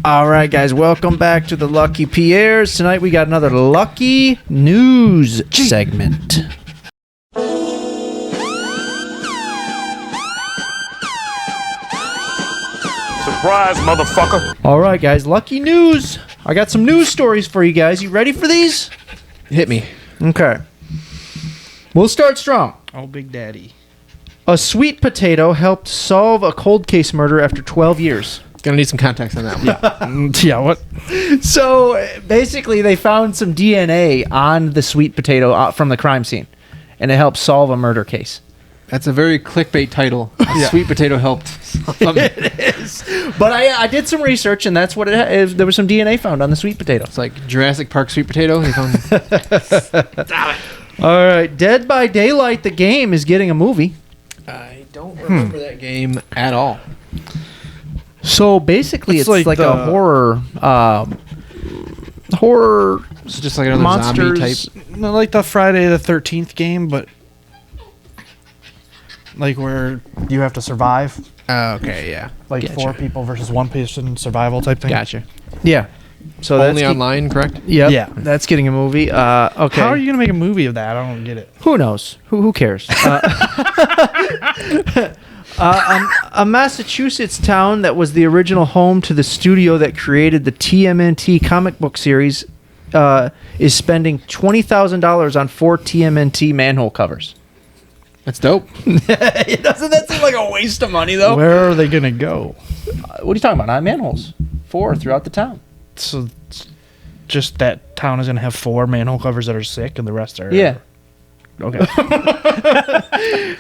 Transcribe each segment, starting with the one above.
All right, guys, welcome back to the Lucky Pierres. Tonight we got another Lucky News segment. Surprise, motherfucker. All right, guys, Lucky News. I got some news stories for you guys. You ready for these? Hit me. Okay. We'll start strong. Oh, Big Daddy. A sweet potato helped solve a cold case murder after 12 years. Gonna need some context on that one. Yeah, what? So basically, they found some DNA on the sweet potato from the crime scene, and it helped solve a murder case. That's a very clickbait title. Sweet potato helped. It is. But I did some research, and that's what it is. There was some DNA found on the sweet potato. It's like Jurassic Park sweet potato. They found... All right, Dead by Daylight, the game, is getting a movie. I don't remember that game at all. So basically, it's like a horror, It's just like another monsters. zombie type. No, like the Friday the 13th game, but like where you have to survive. Okay, yeah. Like Gotcha. 4 people versus 1 person survival type thing. Gotcha. Yeah. So Only online, correct? Yep. Yeah. That's getting a movie. Okay. How are you going to make a movie of that? I don't get it. Who knows? Who cares? A Massachusetts town that was the original home to the studio that created the TMNT comic book series is spending $20,000 on 4 TMNT manhole covers. That's dope. Doesn't that seem like a waste of money, though? Where are they going to go? What are you talking about? 9 manholes. 4 throughout the town. So it's just that town is going to have 4 manhole covers that are sick and the rest are... Yeah. Okay.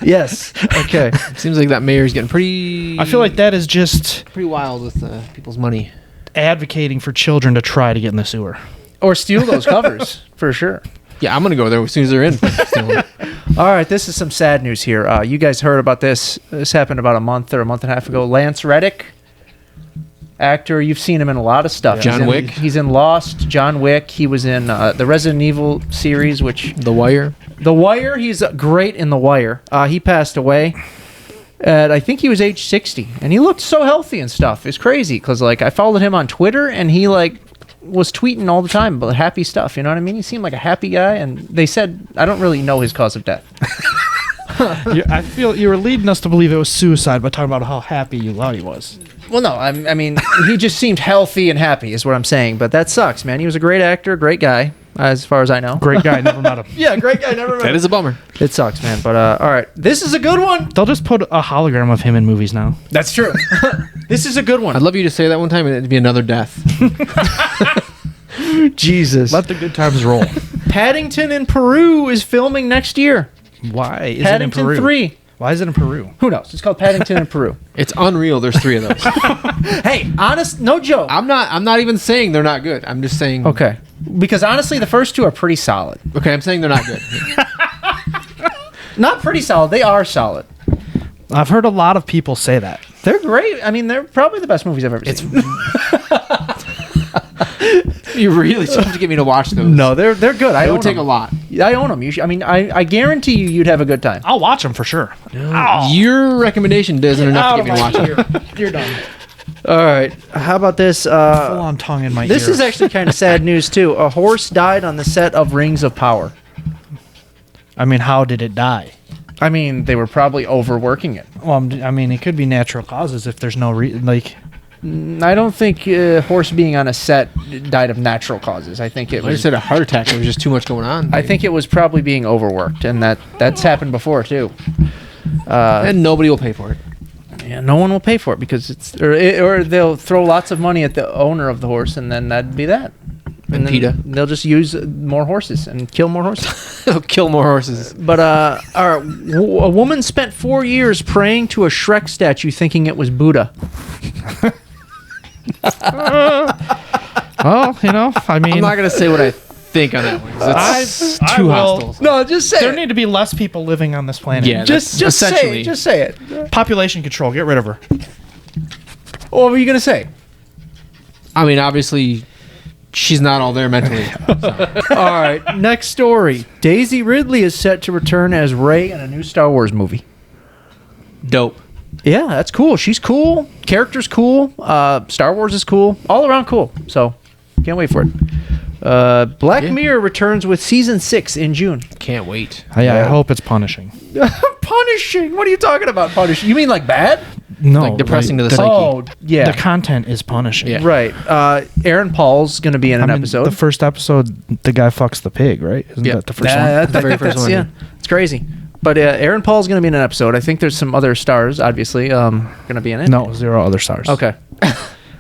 Yes. Okay. Seems like that mayor's getting pretty... I feel like that is just pretty wild with people's money. advocating for children to try to get in the sewer. Or steal those covers, for sure. Yeah, I'm going to go there as soon as they're in. All right, this is some sad news here. You guys heard about this. This happened about a month and a half ago. Lance Reddick, actor. You've seen him in a lot of stuff. John Wick. He's in Lost, John Wick. He was in the Resident Evil series, which... The Wire. The Wire. He's great in The Wire. He passed away. I think he was age 60, and he looked so healthy and stuff. It's crazy, because like I followed him on Twitter, and he like was tweeting all the time about happy stuff. You know what I mean? He seemed like a happy guy, and they said, I don't really know his cause of death. I feel you were leading us to believe it was suicide by talking about how happy you thought he was. Well, no, I mean, he just seemed healthy and happy is what I'm saying, but that sucks, man. He was a great actor, great guy, as far as I know. Great guy, never met him. Yeah, great guy, never met That him. is a bummer. It sucks, man, but all right. This is a good one. They'll just put a hologram of him in movies now. That's true. This is a good one. I'd love you to say that one time and it'd be another death. Jesus. Let the good times roll. Paddington in Peru is filming next year. Why is Paddington it in Peru? 3. Why is it in Peru? Who knows? It's called Paddington in Peru. It's unreal. There's 3 of those. Hey, honest, no joke. I'm not even saying they're not good. I'm just saying. Okay. Because honestly, the first 2 are pretty solid. Okay, I'm saying they're not good. Not pretty solid. They are solid. I've heard a lot of people say that. They're great. I mean, they're probably the best movies I've ever seen. You really have to get me to watch those. No, they're good. It would take a lot. I own them. I guarantee you, you'd have a good time. I'll watch them for sure. Your recommendation isn't enough to get me to watch it. You're done. All right. How about this? Full on tongue in my ear. This is actually kind of sad news too. A horse died on the set of Rings of Power. I mean, how did it die? I mean, they were probably overworking it. Well, I mean, it could be natural causes if there's no like. I don't think a horse being on a set died of natural causes. I think it I was. just said a heart attack. There was just too much going on. I think it was probably being overworked, and that's happened before too. And nobody will pay for it. Yeah, no one will pay for it because or they'll throw lots of money at the owner of the horse, and then that'd be that. And then PETA. They'll just use more horses and kill more horses. They'll kill more horses. But a woman spent 4 years praying to a Shrek statue, thinking it was Buddha. Well, you know, I mean, I'm not gonna say what I think on that one. 'Cause it's too hostile. No, just say there it. need to be less people living on this planet. Yeah, Just say essentially. it. Just say it. Population control. Get rid of her. What were you gonna say? I mean, obviously, she's not all there mentally. All right, next story. Daisy Ridley is set to return as Rey in a new Star Wars movie. Dope. Yeah, that's cool. She's cool. Character's cool. Star Wars is cool. All around cool. So, can't wait for it. Black Mirror returns with season 6 in June. Can't wait. I hope it's punishing. Punishing? What are you talking about? Punishing? You mean like bad? No, Like depressing to the the, psyche. Oh, yeah. the content is punishing. Yeah. Right. Aaron Paul's going to be in an episode. The first episode, the guy fucks the pig, right? Isn't Yeah. that the first one? I The very think first that's- one, Yeah, it's crazy. But Aaron Paul's going to be in an episode. I think there's some other stars, obviously, going to be in it. No, 0 other stars. Okay.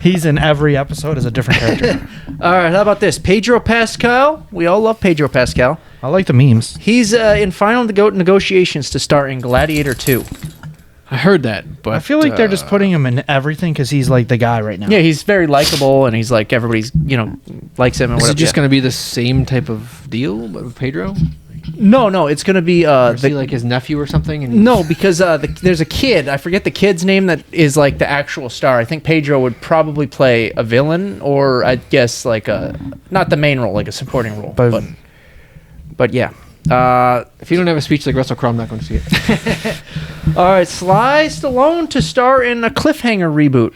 He's in every episode as a different character. All right. How about this? Pedro Pascal. We all love Pedro Pascal. I like the memes. He's in final negotiations to star in Gladiator 2. I heard that, but I feel like they're just putting him in everything because he's like the guy right now. Yeah, he's very likable, and he's like everybody's likes him and is whatever. it just going to be the same type of deal with Pedro? No, it's going to be Or is he like his nephew or something? And no, because there's a kid. I forget the kid's name that is like the actual star. I think Pedro would probably play a villain, or I guess like not the main role, like a supporting role. But yeah. if you don't have a speech like Russell Crowe, I'm not going to see it. All right, Sly Stallone to star in a Cliffhanger reboot.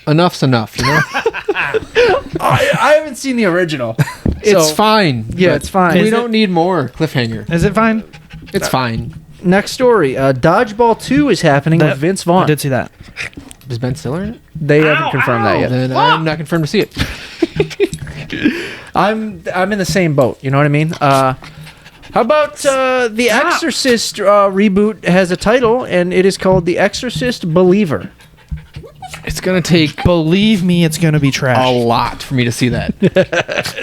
Enough's enough, you know? I haven't seen the original. It's fine. Yeah, but it's fine. We Is don't need more cliffhanger. Is it fine? It's fine. Next story. Dodgeball 2 is happening with Vince Vaughn. I did see that. Is Ben Stiller in it? They haven't confirmed that yet. Then I'm not confirmed to see it. I'm in the same boat. You know what I mean? How about The Exorcist reboot has a title, and it is called The Exorcist Believer. It's going to take Believe me, it's gonna be trash. a lot for me to see that.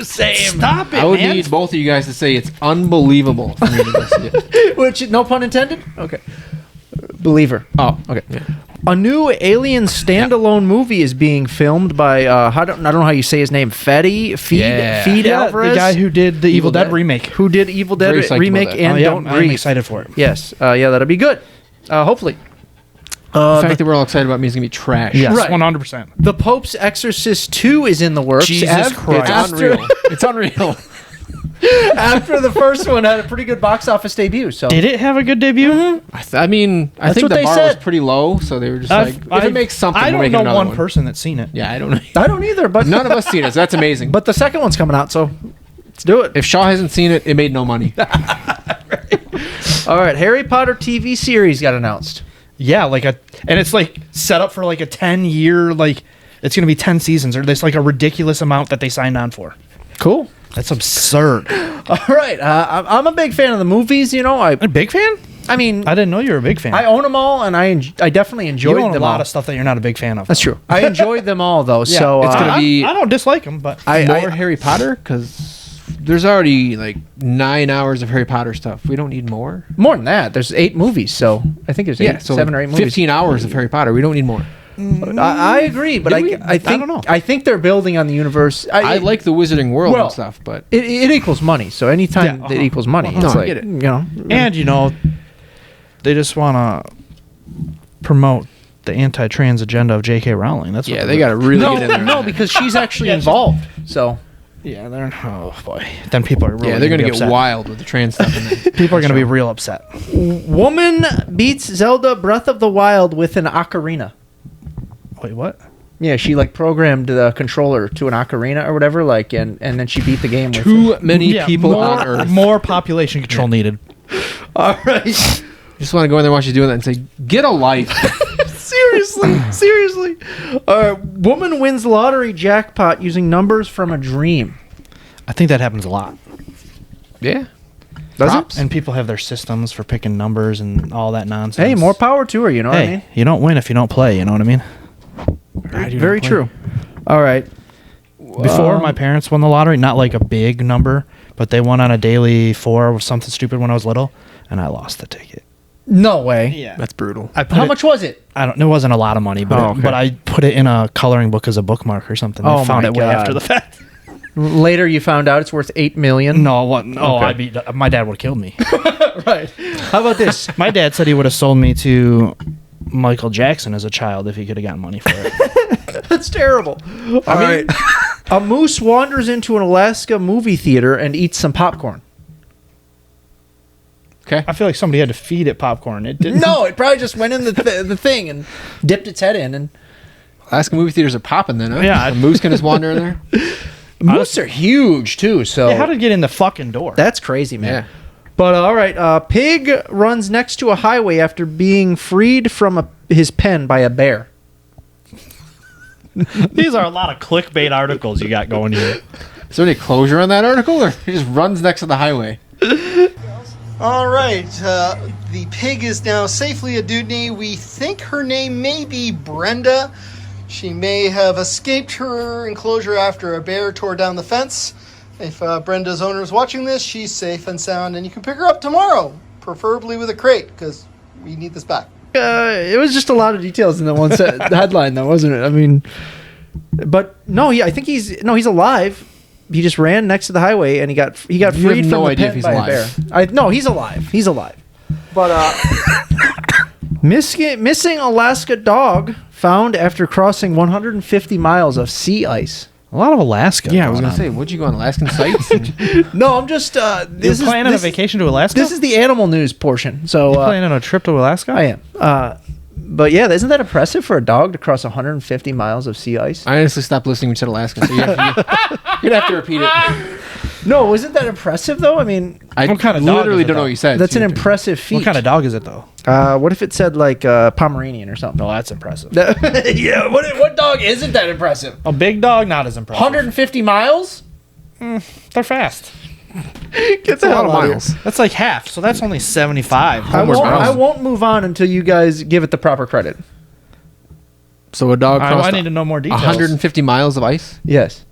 Same. Stop it, I would man. need both of you guys to say it's unbelievable for me to go see it. Which, no pun intended? Okay. Believer. Oh, okay. Yeah. A new Alien standalone movie is being filmed by, I don't know how you say his name, Feed Yeah, Alvarez? the guy who did the Evil Dead Dead. remake. who did Evil Dead Very psyched about remake that. and Oh, yeah, Don't I'm Breathe. excited for it. Yes. Yeah, that'll be good. Hopefully. The fact that we're all excited about me is going to be trash. Yes, Right. 100%. The Pope's Exorcist 2 is in the works. Jesus Christ. It's unreal. It's unreal. After the first one had a pretty good box office debut. So Did it have a good debut? I think what the they bar said. was pretty low, so they were just like, if it makes something, I we'll don't make know another one person that's seen it. Yeah, I don't know. I don't either, but None of us seen it, so that's amazing. but the second one's coming out, so let's do it. if Shaw hasn't seen it, it made no money. All right, Harry Potter TV series got announced. Yeah, and it's like set up for like a 10-year, like it's gonna be 10 seasons, or there's like a ridiculous amount that they signed on for. Cool. That's absurd. All right, I'm a big fan of the movies. You know, A big fan? I mean, I didn't know you were a big fan. I own them all, and I definitely you enjoyed own a them lot all. of stuff that you're not a big fan of. That's true. I enjoyed them all though. Yeah, So it's gonna be- I don't dislike them, but More Harry Potter? Because there's already like 9 hours of Harry Potter stuff. We don't need more. more than that. There's 8 movies, so I think there's Yeah, so 7 or 8 movies. 15 hours of Harry Potter. We don't need more. I agree, but Do we? I think don't know. I think they're building on the universe. I like the Wizarding World Well, and stuff, but it equals money. So anytime Yeah, it equals money, No, it's I like, get it. you know. and they just want to promote the anti-trans agenda of J.K. Rowling. That's what yeah, they're they got to doing. really get in there. No, because she's actually involved. So Yeah, they're oh boy. Then people are really Yeah, they're gonna gonna be get upset. wild with the trans stuff. In there. People are gonna be real upset. woman beats Zelda Breath of the Wild with an ocarina. Wait, what? Yeah, she like programmed the controller to an ocarina or whatever, like, and then she beat the game with Too many people more, on Earth. More population control needed. it. All right. Just want to go in there and watch you doing that and say, "Get a life." seriously. Woman wins lottery jackpot using numbers from a dream. I think that happens a lot. Yeah. Does Props. And people have their systems for picking numbers and all that nonsense. Hey, more power to her. You know what I mean? Hey, you don't win if you don't play. You know what I mean? Very true. All right. Before, my parents won the lottery, not like a big number, but they won on a daily 4 or something stupid when I was little, and I lost the ticket. No way. Yeah. That's brutal. I put How it- much was it? I don't. It wasn't a lot of money, but Oh, okay. but I put it in a coloring book as a bookmark or something. Oh I found my it way God. after the fact. Later, you found out it's worth $8 million. No, what? No, Okay. my dad would have killed me. Right. How about this? My dad said he would have sold me to Michael Jackson as a child if he could have gotten money for it. That's terrible. All right. A moose wanders into an Alaska movie theater and eats some popcorn. Okay. I feel like somebody had to feed it popcorn. It didn't. No, it probably just went in the thing and dipped its head in. And Alaska movie theaters are popping then, huh? Yeah. A moose can just wander in there. moose are huge too. So Yeah, how did it get in the fucking door? that's crazy, man. Yeah. But all right, pig runs next to a highway after being freed from his pen by a bear. These are a lot of clickbait articles you got going here. Is there any closure on that article, or he just runs next to the highway? All right, the pig is now safely at Dewdney. We think her name may be Brenda. She may have escaped her enclosure after a bear tore down the fence. If Brenda's owner is watching this, she's safe and sound, and you can pick her up tomorrow, preferably with a crate, because we need this back. It was just a lot of details in the one headline, though, wasn't it? I mean, but no, I think he's alive. He just ran next to the highway, and he got freed have from no the idea pen if he's by alive. a bear. No, he's alive. He's alive. But missing Alaska dog found after crossing 150 miles of sea ice. A lot of Alaska. Yeah, I was going gonna say, would you go on Alaskan sites? No, I'm just You're this is planning this, a vacation to Alaska? This is the animal news portion. So You're planning a trip to Alaska? I am. But yeah, isn't that impressive for a dog to cross 150 miles of sea ice? I honestly stopped listening when you said Alaska, so you'd have to repeat it. No, isn't that impressive thoe? I mean, I What kind of dog literally is it, don't know though? what you said. that's so an you have to- impressive feat. What kind of dog is it, though? What if it said like Pomeranian or something? No, that's impressive. Yeah, what dog isn't that impressive? A big dog, not as impressive. 150 miles? They're fast. Get the a lot hell of out of miles. here. That's like half, so that's only 75. I won't move on until you guys give it the proper credit. So a dog crossed I need to know more details. 150 miles of ice? Yes.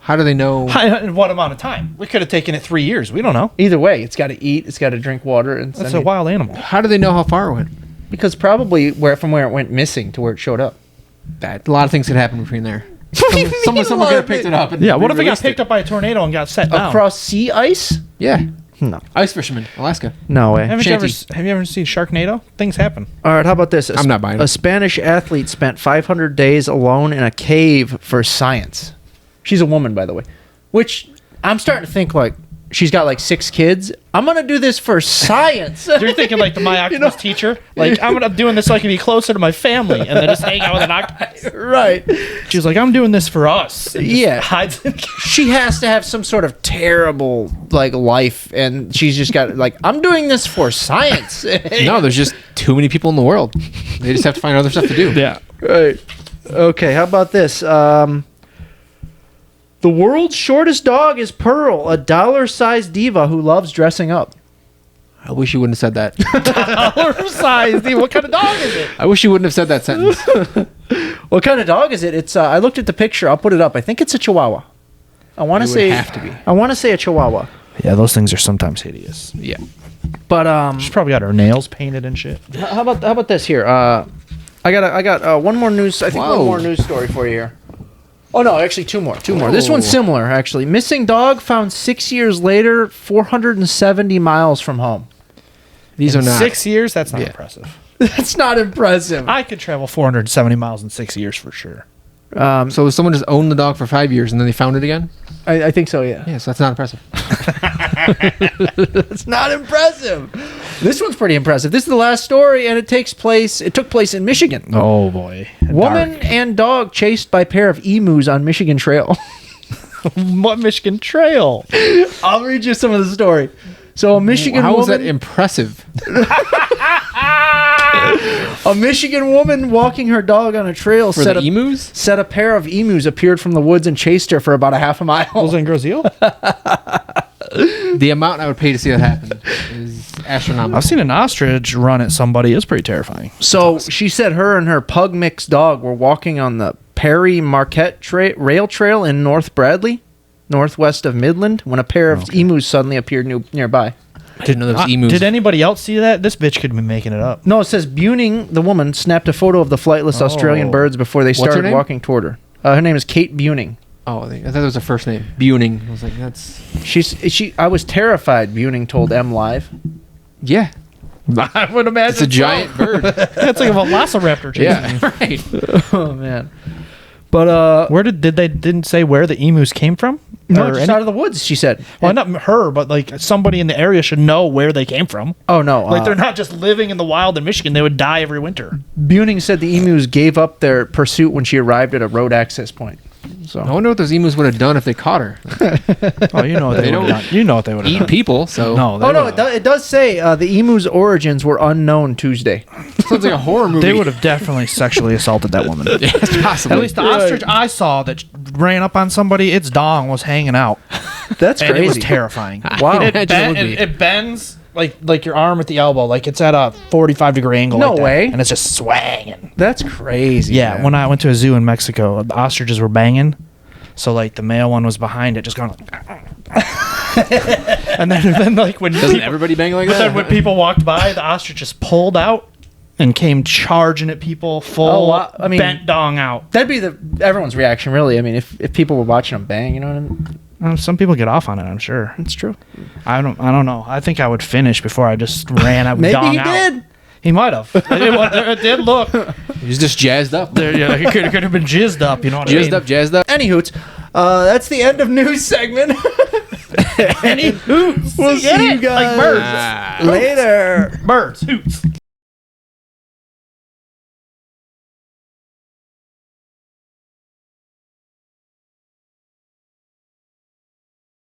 How do they know? In what amount of time? We could have taken it 3 years. We don't know. Either way, it's got to eat, it's got to drink water, and That's a wild animal. How do they know how far it went? because probably from where it went missing to where it showed up. That a lot of things could happen between there. Someone could have picked it up. And Yeah, what if it got re-released picked up by a tornado and got set down? Across sea ice? Yeah, No. ice fisherman, Alaska. No way. Have you ever Shanty. seen Sharknado? Things happen. All right, how about this? I'm not buying it. A Spanish athlete spent 500 days alone in a cave for science. She's a woman, by the way. Which I'm starting to think like she's got like 6 kids. I'm gonna do this for science. You're thinking like the My Octopus teacher. Like, I'm doing this so I can be closer to my family and then just hang out with an octopus. Right. She's like, I'm doing this for us. And just Yeah. hides in- She has to have some sort of terrible like life, and she's just got like I'm doing this for science. No, there's just too many people in the world. They just have to find other stuff to do. Yeah. Right. Okay, how about this? The world's shortest dog is Pearl, a dollar-sized diva who loves dressing up. I wish you wouldn't have said that. Dollar size. What kind of dog is it? I wish you wouldn't have said that sentence. What kind of dog is it? It's I looked at the picture. I'll put it up. I think it's a Chihuahua. I want to It would say have to be. I want to say a Chihuahua. Yeah, those things are sometimes hideous. Yeah. But She's probably got her nails painted and shit. how about this here? I got one more news. I think Whoa. one more news story for you here. Oh no, actually two more. This one's Whoa. similar actually. Missing dog found 6 years later, 470 miles from home. These are not. 6 years? That's not Yeah. impressive. That's not impressive. I could travel 470 miles in 6 years for sure. So someone just owned the dog for 5 years and then they found it again? I think so. Yeah. Yeah, so that's not impressive. It's not impressive. This one's pretty impressive. This is the last story, and it took place in Michigan. Oh boy. Woman and dog chased by pair of emus on Michigan Trail. What Michigan Trail? I'll read you some of the story. So a Michigan How is woman, that impressive? a Michigan woman walking her dog on a trail For the emus? said a pair of emus appeared from the woods and chased her for about a half a mile. Was it in Grozil? The amount I would pay to see that happen is astronomical. I've seen an ostrich run at somebody. It's pretty terrifying. So she said her and her pug mix dog were walking on the Perry Marquette rail trail in North Bradley, northwest of Midland, when a pair of emus suddenly appeared nearby. I didn't know there was emus. Did anybody else see that? This bitch could be making it up. No, it says Buning, the woman, snapped a photo of the flightless Australian birds before they her started name? walking toward her. Her name is Kate Buning. Oh, I thought it was her first name. Buning. I was like, that's... I was terrified, Buning told M Live. Yeah. I would imagine. It's a giant bird. It's like a velociraptor chasing Yeah, me. right. Oh man. But Where didn't say where the emus came from? No, Or just any- out of the woods, she said. Well, not her, but like somebody in the area should know where they came from. Oh, no. Like they're not just living in the wild in Michigan. They would die every winter. Buning said the emus gave up their pursuit when she arrived at a road access point. So I wonder what those emus would have done if they caught her. Oh, you know what they They would don't have done. You know what they would have Eat done. people, so No, they Oh no! would've- It does say the emu's origins were unknown Tuesday. sounds like a horror movie. They would have definitely sexually assaulted that woman. Yes, possibly. At least the ostrich I saw that ran up on somebody, its dong was hanging out. That's And crazy. it was terrifying. Wow. It, Imagine it would be. it bends like your arm at the elbow, like it's at a 45-degree angle. No like that, way. and it's just swanging. That's crazy. Yeah, man. when I went to a zoo in Mexico, the ostriches were banging. So like the male one was behind it, just going. And then like when Doesn't people, everybody bang like but that? then when people walked by, the ostrich just pulled out and came charging at people, full Oh, wow. I mean- bent dong out. That'd be everyone's reaction, really. I mean, if people were watching them bang, you know what I mean? Some people get off on it, I'm sure. It's true. I don't know. I think I would finish before I just ran out. Maybe dong he out. did. He might have. It did look. He's just jazzed up. There, yeah, he could have been jizzed up. You know what I Jazzed mean? up, jazzed up. Anywhoots, that's the end of news segment. Any hoots. We'll Get see it? you guys Like birds. Ah. later. Birds. Hoots.